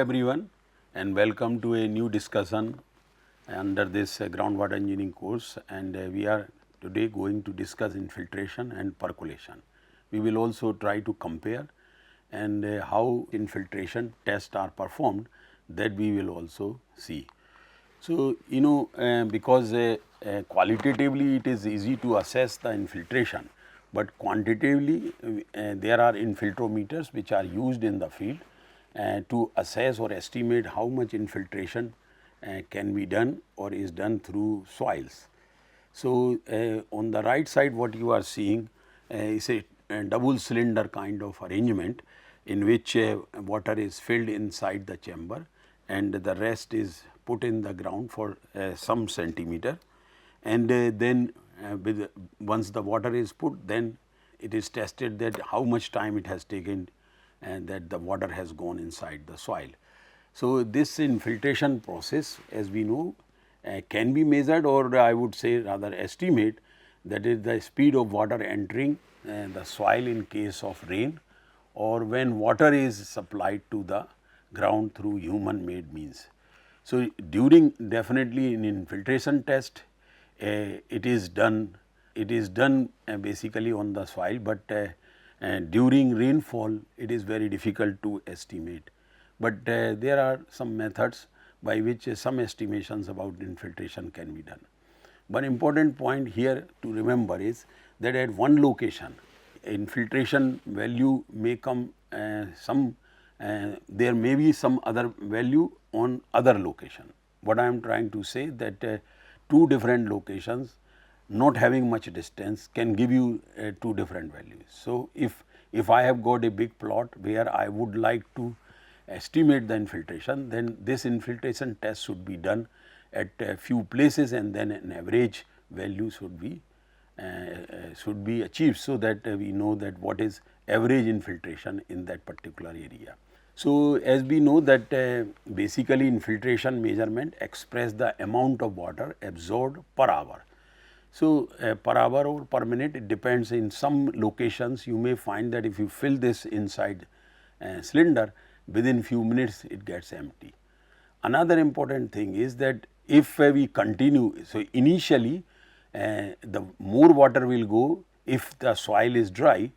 everyone and welcome to a new discussion under this groundwater engineering course, and we are today going to discuss infiltration and percolation. We will also try to compare and how infiltration tests are performed, that we will also see. So, because qualitatively it is easy to assess the infiltration, but quantitatively there are infiltrometers which are used in the field to assess or estimate how much infiltration can be done or is done through soils. So, on the right side what you are seeing is a double cylinder kind of arrangement in which water is filled inside the chamber and the rest is put in the ground for some centimeter, and then once the water is put, then it is tested that how much time it has taken and that the water has gone inside the soil. So, this infiltration process, as we know, can be measured, or I would say rather estimate, that is the speed of water entering the soil in case of rain or when water is supplied to the ground through human made means. So, during definitely in infiltration test it is done basically on the soil, but during rainfall it is very difficult to estimate, but there are some methods by which some estimations about infiltration can be done. One important point here to remember is that at one location infiltration value may come there may be some other value on other location. What I am trying to say that two different locations not having much distance can give you two different values. So, if I have got a big plot where I would like to estimate the infiltration, then this infiltration test should be done at a few places and then an average value should be achieved, so that we know that what is average infiltration in that particular area. So, as we know that basically infiltration measurement express the amount of water absorbed per hour. So, per hour or per minute, it depends. In some locations you may find that if you fill this inside cylinder, within few minutes it gets empty. Another important thing is that if we continue, so initially the more water will go if the soil is dry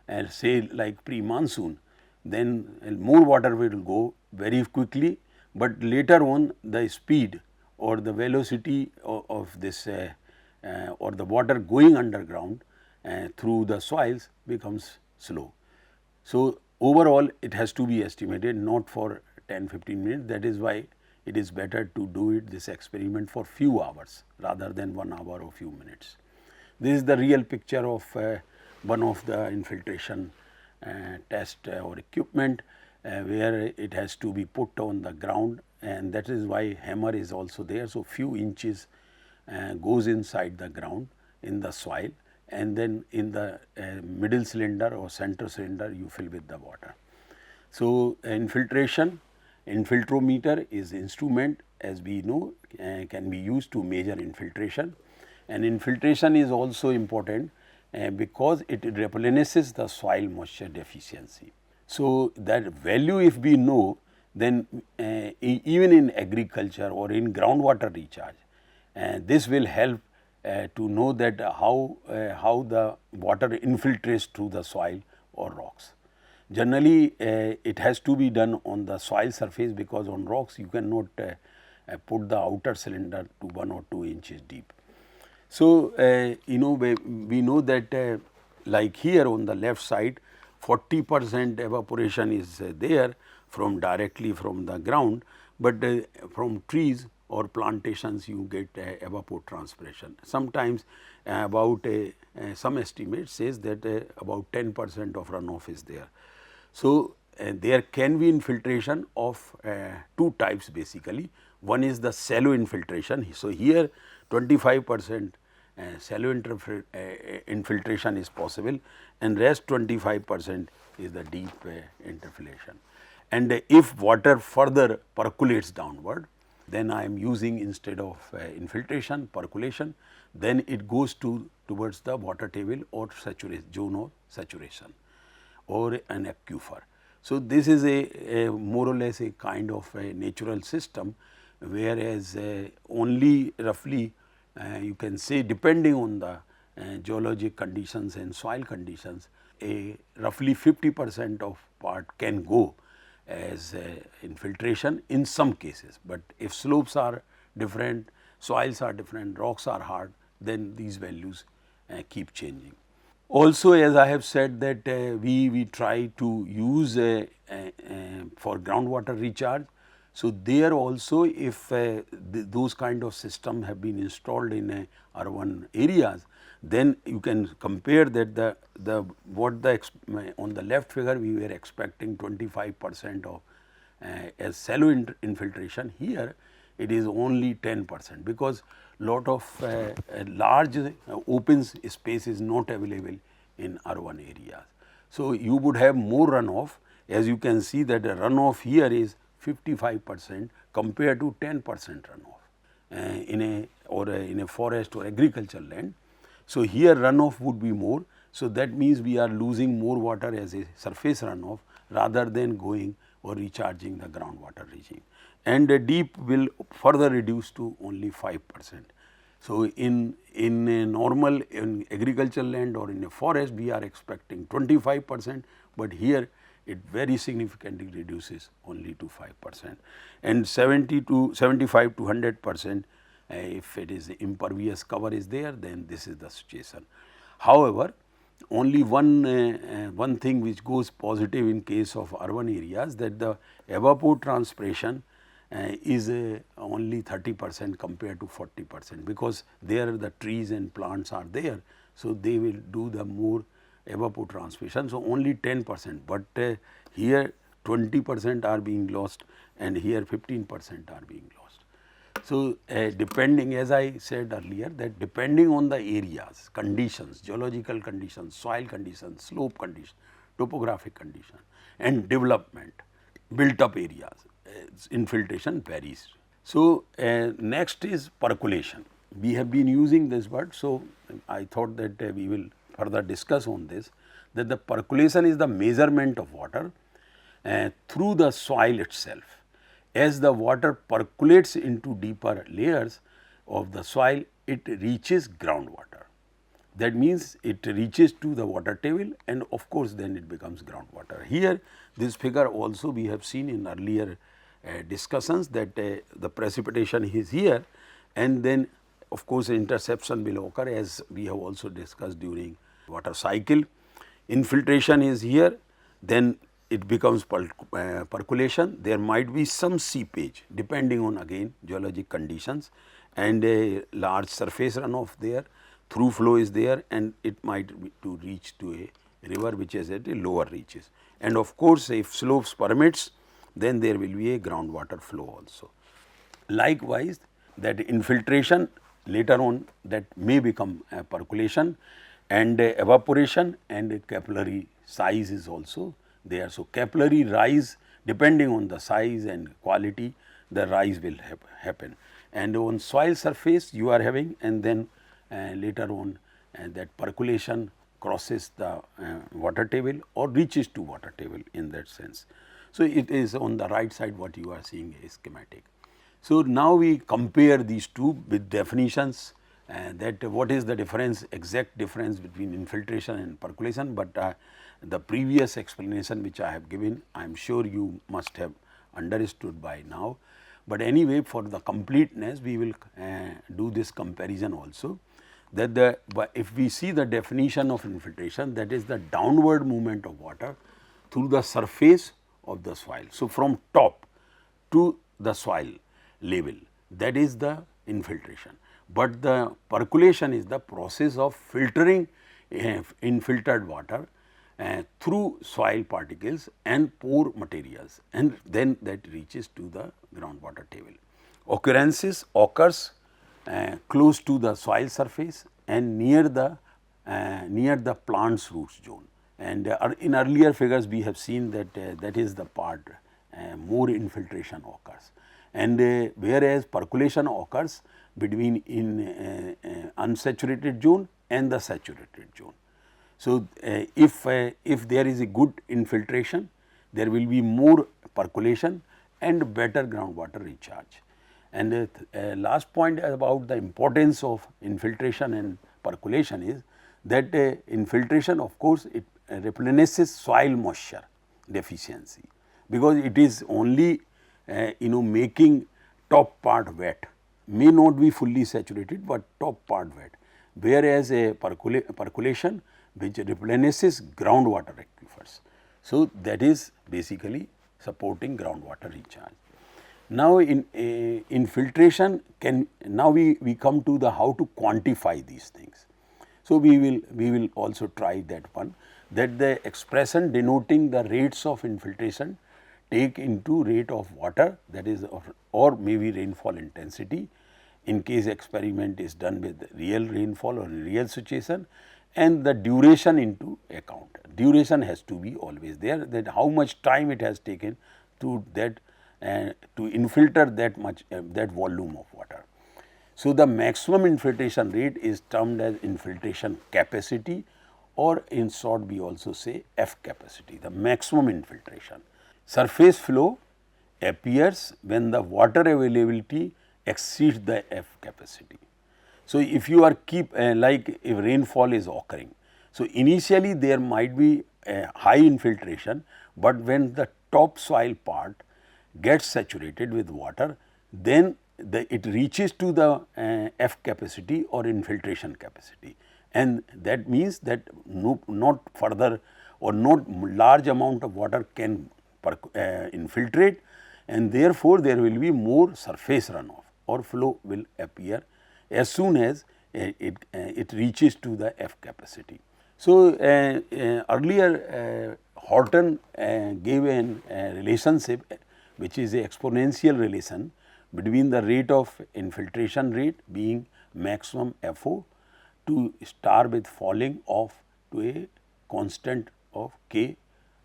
and say like pre-monsoon, then more water will go very quickly, but later on the speed or the velocity of this or the water going underground through the soils becomes slow. So, overall it has to be estimated not for 10-15 minutes. That is why it is better to do this experiment for few hours rather than 1 hour or few minutes. This is the real picture of one of the infiltration test or equipment where it has to be put on the ground, and that is why hammer is also there. So, few inches goes inside the ground in the soil, and then in the middle cylinder or center cylinder you fill with the water. So, infiltrometer is instrument, as we know, can be used to measure infiltration, and infiltration is also important because it replenishes the soil moisture deficiency. So, that value if we know, then even in agriculture or in groundwater recharge, this will help to know that how the water infiltrates through the soil or rocks. Generally it has to be done on the soil surface, because on rocks you cannot put the outer cylinder to 1 or 2 inches deep. So, we know that like here on the left side 40% evaporation is there from directly from the ground, but from trees or plantations you get evapotranspiration. Sometimes about some estimate says that about 10% of runoff is there. So, there can be infiltration of two types basically. One is the shallow infiltration. So, here 25% shallow infiltration is possible, and rest 25% is the deep infiltration. And if water further percolates downward, then I am using, instead of infiltration, percolation, then it goes towards the water table or zone of saturation or an aquifer. So, this is a more or less a kind of a natural system, whereas only roughly you can say, depending on the geologic conditions and soil conditions, a roughly 50% of part can go as infiltration in some cases, but if slopes are different, soils are different, rocks are hard, then these values keep changing. Also, as I have said that we try to use for groundwater recharge. So, there also if those kind of system have been installed in urban areas, then you can compare that on the left figure we were expecting 25% of as shallow infiltration. Here it is only 10%, because lot of large open space is not available in urban areas. So, you would have more runoff, as you can see that the runoff here is 55% compared to 10% runoff in a forest or agricultural land. So, here runoff would be more. So, that means we are losing more water as a surface runoff rather than going or recharging the groundwater regime, and the deep will further reduce to only 5%. So, in a normal in agricultural land or in a forest we are expecting 25%, but here it very significantly reduces only to 5%, and 75 to 100% if it is impervious cover is there, then this is the situation. However, only one thing which goes positive in case of urban areas, that the evapotranspiration is only 30% compared to 40%, because there the trees and plants are there. So, they will do the more evapotranspiration. So, only 10%, but here 20% are being lost and here 15% are being lost. So, depending, as I said earlier, that depending on the areas, conditions, geological conditions, soil conditions, slope conditions, topographic condition and development, built up areas, infiltration varies. So, next is percolation. We have been using this word, so I thought that we will further discuss on this, that the percolation is the measurement of water through the soil itself. As the water percolates into deeper layers of the soil, it reaches groundwater. That means it reaches to the water table, and of course, then it becomes groundwater. Here this figure also we have seen in earlier discussions, that the precipitation is here, and then of course, interception will occur, as we have also discussed during water cycle. Infiltration is here, then it becomes percolation. There might be some seepage depending on again geologic conditions, and a large surface runoff there, through flow is there, and it might be to reach to a river which is at a lower reaches. And of course, if slopes permits, then there will be a groundwater flow also. Likewise, that infiltration later on that may become percolation, and evaporation and capillary size is also there. So, capillary rise, depending on the size and quality, the rise will happen, and on soil surface you are having, and then later on that percolation crosses the water table or reaches to water table in that sense. So, it is on the right side what you are seeing a schematic. So, now we compare these two with definitions, that what is the difference, exact difference between infiltration and percolation, but the previous explanation which I have given, I am sure you must have understood by now. But anyway, for the completeness we will do this comparison also, that if we see the definition of infiltration, that is the downward movement of water through the surface of the soil. So, from top to the soil level, that is the infiltration, but the percolation is the process of filtering infiltered water through soil particles and pore materials, and then that reaches to the groundwater table. Occurrences occurs close to the soil surface and near the plant's root zone, and in earlier figures we have seen that that is the part more infiltration occurs, and whereas percolation occurs between in unsaturated zone and the saturated zone. So, if there is a good infiltration, there will be more percolation and better groundwater recharge. And the last point about the importance of infiltration and percolation is that infiltration, of course, it replenishes soil moisture deficiency, because it is only making top part wet, may not be fully saturated, but top part wet, whereas a percolation which replenishes groundwater aquifers. So, that is basically supporting groundwater recharge. Now, in infiltration we come to the how to quantify these things. So, we will also try that one, that the expression denoting the rates of infiltration take into rate of water, that is, or maybe rainfall intensity in case experiment is done with real rainfall or real situation, and the duration into account. Duration has to be always there, that how much time it has taken to that to infiltrate that much that volume of water. So, the maximum infiltration rate is termed as infiltration capacity, or in short we also say F capacity, the maximum infiltration. Surface flow appears when the water availability exceeds the F capacity. So, if you are like if rainfall is occurring, so initially there might be a high infiltration, but when the topsoil part gets saturated with water, then it reaches to the F capacity or infiltration capacity, and that means that not further or not large amount of water can infiltrate, and therefore, there will be more surface runoff or flow will appear as soon as it reaches to the F capacity. So, earlier Horton gave a relationship which is a exponential relation between the rate of infiltration rate being maximum FO to star with falling off to a constant of K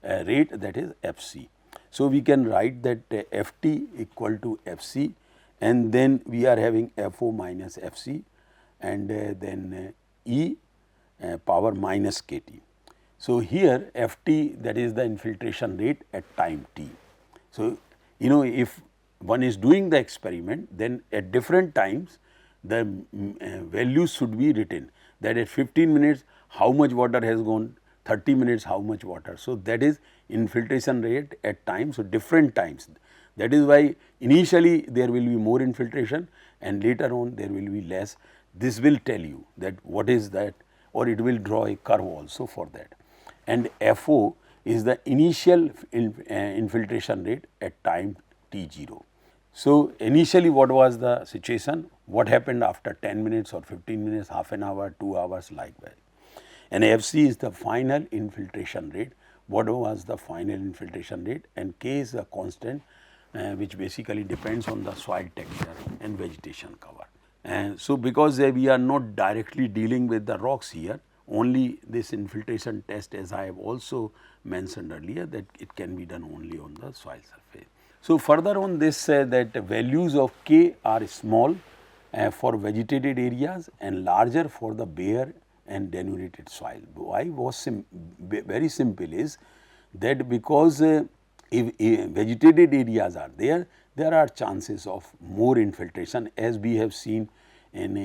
rate, that is FC. So, we can write that Ft equal to Fc, and then we are having FO minus Fc, and then E power minus Kt. So, here Ft, that is the infiltration rate at time t. So, if one is doing the experiment, then at different times the values should be written, that at 15 minutes how much water has gone, 30 minutes how much water. So, that is infiltration rate at times, so different times. That is why initially there will be more infiltration and later on there will be less. This will tell you that what is that, or it will draw a curve also for that. And FO is the initial infiltration rate at time t0. So, initially what was the situation, what happened after 10 minutes or 15 minutes, half an hour, 2 hours, likewise. And Fc is the final infiltration rate, what was the final infiltration rate, and K is a constant which basically depends on the soil texture and vegetation cover. And so, because we are not directly dealing with the rocks here, only this infiltration test, as I have also mentioned earlier, that it can be done only on the soil surface. So, further on this that values of K are small for vegetated areas and larger for the bare and denuded soil. Why was very simple is that because if vegetated areas are there, there are chances of more infiltration, as we have seen in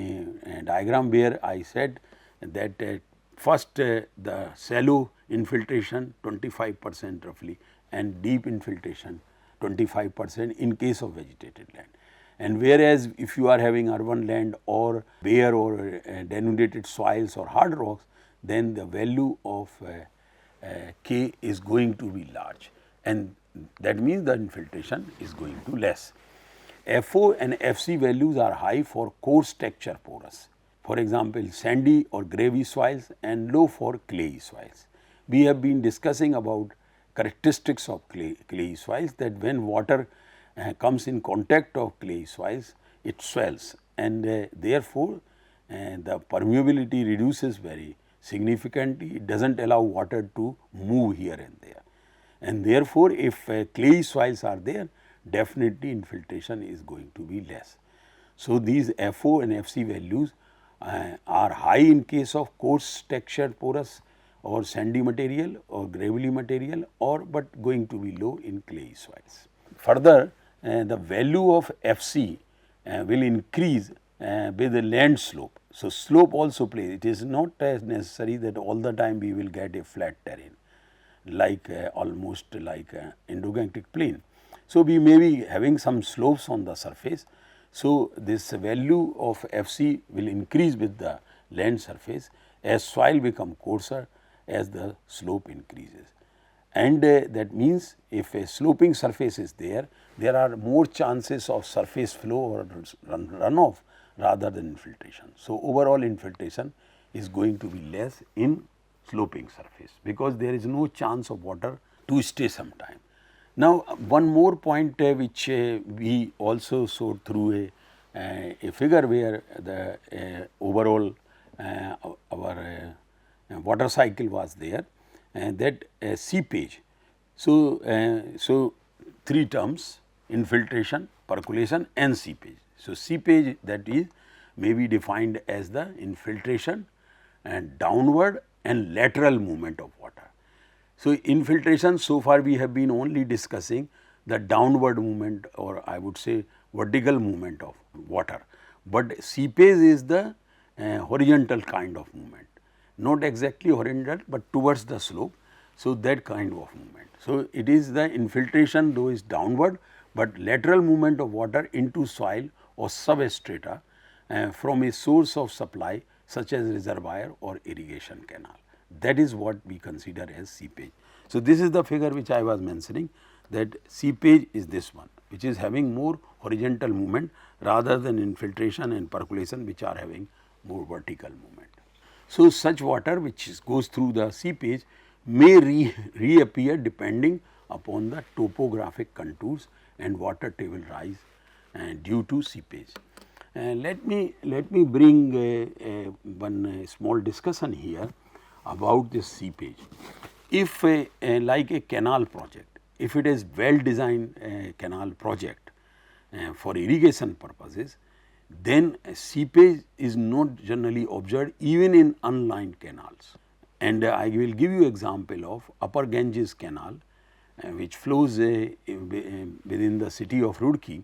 a diagram where I said that first the shallow infiltration 25% roughly and deep infiltration 25% in case of vegetated land. And whereas if you are having urban land or bare or denuded soils or hard rocks, then the value of K is going to be large, and that means the infiltration is going to less. FO and FC values are high for coarse texture porous, for example, sandy or gravy soils, and low for clayey soils. We have been discussing about characteristics of clayey soils, that when water comes in contact of clay soils, it swells, and therefore, the permeability reduces very significantly. It does not allow water to move here and there, and therefore, if clay soils are there, definitely infiltration is going to be less. So, these FO and FC values are high in case of coarse textured porous or sandy material or gravelly material, or but going to be low in clayey soils. Further, the value of FC will increase with the land slope. So, slope also plays. It is not necessary that all the time we will get a flat terrain like almost like endoganglic plain. So, we may be having some slopes on the surface. So, this value of FC will increase with the land surface as soil become coarser as the slope increases. And that means if a sloping surface is there, there are more chances of surface flow or runoff rather than infiltration. So, overall infiltration is going to be less in sloping surface because there is no chance of water to stay some time. Now, one more point which we also showed through a figure where the overall our water cycle was there, and that seepage. So, so three terms: infiltration, percolation and seepage. So, seepage, that is may be defined as the infiltration and downward and lateral movement of water. So, infiltration, so far we have been only discussing the downward movement, or I would say vertical movement of water, but seepage is the horizontal kind of movement, not exactly horizontal, but towards the slope. So, that kind of movement. So, it is the infiltration though is downward, but lateral movement of water into soil or substrata from a source of supply such as reservoir or irrigation canal. That is what we consider as seepage. So, this is the figure which I was mentioning, that seepage is this one, which is having more horizontal movement rather than infiltration and percolation, which are having more vertical movement. So, such water which goes through the seepage may reappear depending upon the topographic contours and water table rise due to seepage. Let me bring one small discussion here about this seepage. If like a canal project, if it is well designed canal project for irrigation purposes, then seepage is not generally observed even in unlined canals. And I will give you example of Upper Ganges Canal which flows within the city of Roorkee,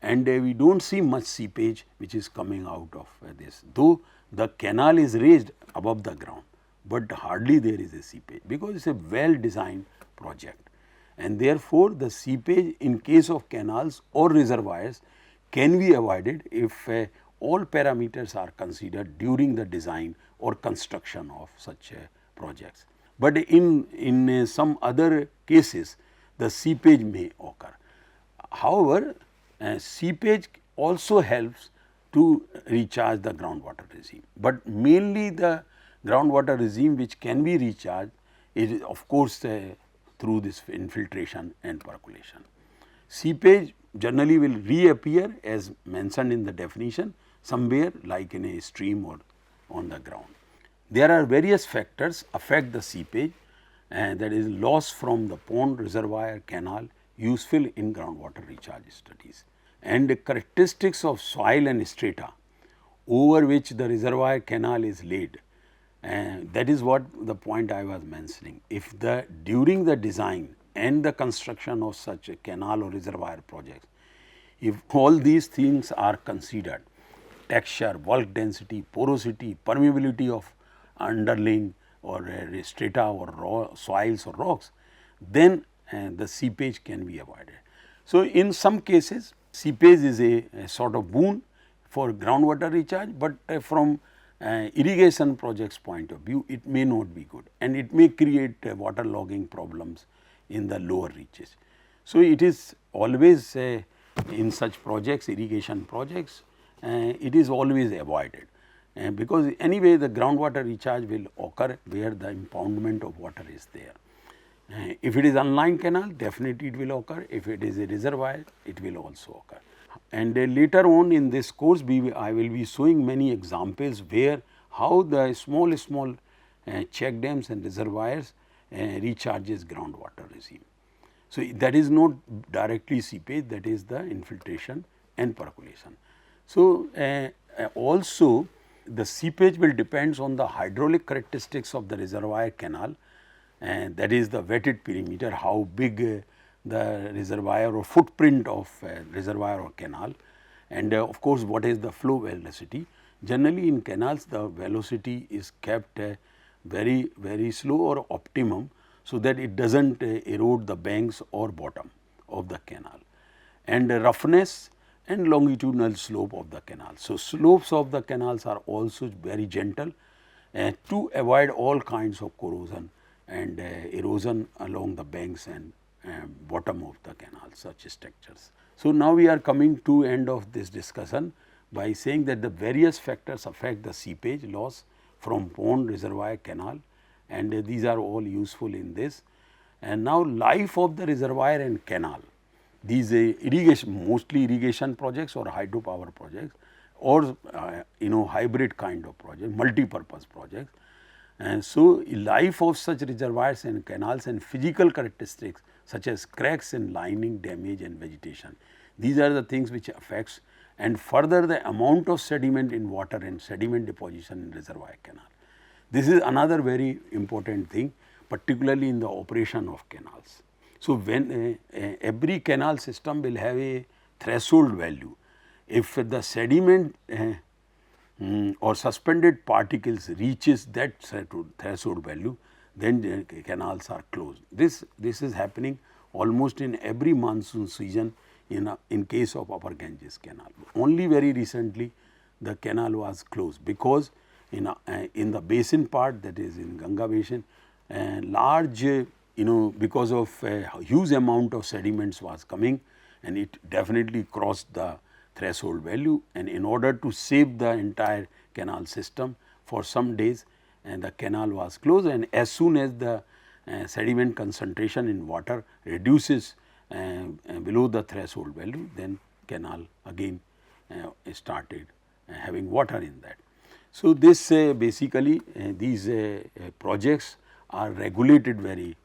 and we do not see much seepage which is coming out of this, though the canal is raised above the ground, but hardly there is a seepage because it is a well designed project, and therefore, the seepage in case of canals or reservoirs can be avoided if all parameters are considered during the design or construction of such projects. But in some other cases, the seepage may occur. However, seepage also helps to recharge the groundwater regime, but mainly the groundwater regime which can be recharged is of course through this infiltration and percolation. Seepage generally will reappear as mentioned in the definition somewhere like in a stream or on the ground. There are various factors affect the seepage, and that is loss from the pond, reservoir, canal useful in groundwater recharge studies, and the characteristics of soil and strata over which the reservoir canal is laid, and that is what the point I was mentioning. If the during the design and the construction of such a canal or reservoir projects, if all these things are considered, texture, bulk density, porosity, permeability of underlaying or strata or soils or rocks, then the seepage can be avoided. So, in some cases seepage is a sort of boon for groundwater recharge, but from irrigation projects point of view it may not be good, and it may create water logging problems in the lower reaches. So, it is always in such projects, irrigation projects, it is always avoided, because anyway the groundwater recharge will occur where the impoundment of water is there. If it is unlined canal, definitely it will occur. If it is a reservoir, it will also occur. And later on in this course, I will be showing many examples where how the small check dams and reservoirs recharges groundwater regime. So, that is not directly seepage, that is the infiltration and percolation. So, also the seepage will depends on the hydraulic characteristics of the reservoir canal, and that is the wetted perimeter, how big the reservoir or footprint of reservoir or canal, and of course, what is the flow velocity. Generally in canals the velocity is kept very slow or optimum, so that it does not erode the banks or bottom of the canal, and roughness and longitudinal slope of the canal. So, slopes of the canals are also very gentle to avoid all kinds of corrosion and erosion along the banks and bottom of the canal, such structures. So, now we are coming to end of this discussion by saying that the various factors affect the seepage loss from pond, reservoir, canal, and these are all useful in this. And now life of the reservoir and canal, these irrigation, mostly irrigation projects or hydropower projects, or hybrid kind of project, multi-purpose projects. And so life of such reservoirs and canals and physical characteristics such as cracks and lining, damage and vegetation, these are the things which affects, and further the amount of sediment in water and sediment deposition in reservoir canal. This is another very important thing, particularly in the operation of canals. So, when every canal system will have a threshold value, if the sediment or suspended particles reaches that threshold value, then the canals are closed. This is happening almost in every monsoon season in case of Upper Ganges canal. Only very recently the canal was closed, because in the basin part, that is in Ganga basin, large because of huge amount of sediments was coming, and it definitely crossed the threshold value, and in order to save the entire canal system for some days, and the canal was closed, and as soon as the sediment concentration in water reduces below the threshold value, then canal again started having water in that. So, this basically these projects are regulated very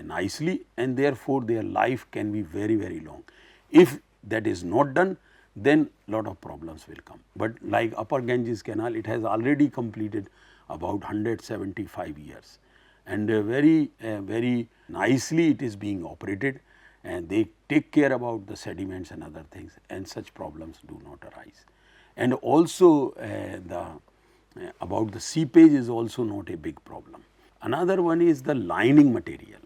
nicely, and therefore, their life can be very long. If that is not done, then lot of problems will come. But like Upper Ganges canal, it has already completed about 175 years, and very nicely it is being operated, and they take care about the sediments and other things, and such problems do not arise. And also about the seepage is also not a big problem. Another one is the lining material.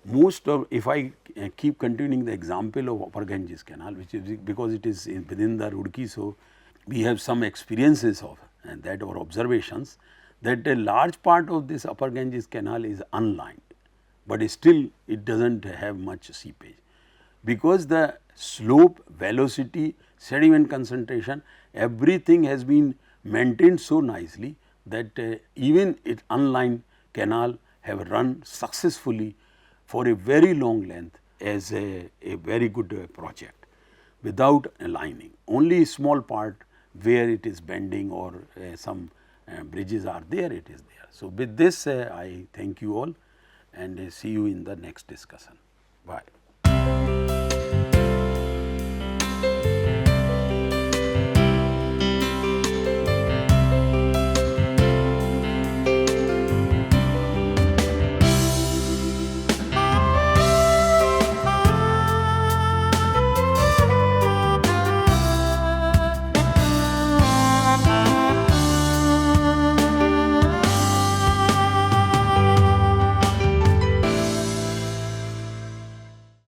Most of, if I keep continuing the example of Upper Ganges canal, which is because it is within the Roorkee, so we have some experiences of that or observations, that a large part of this Upper Ganges canal is unlined, but still it does not have much seepage, because the slope, velocity, sediment concentration, everything has been maintained so nicely that even it unlined canal have run successfully for a very long length as a very good project without a lining. Only small part where it is bending or some bridges are there, it is there. So, with this I thank you all, and see you in the next discussion. Bye.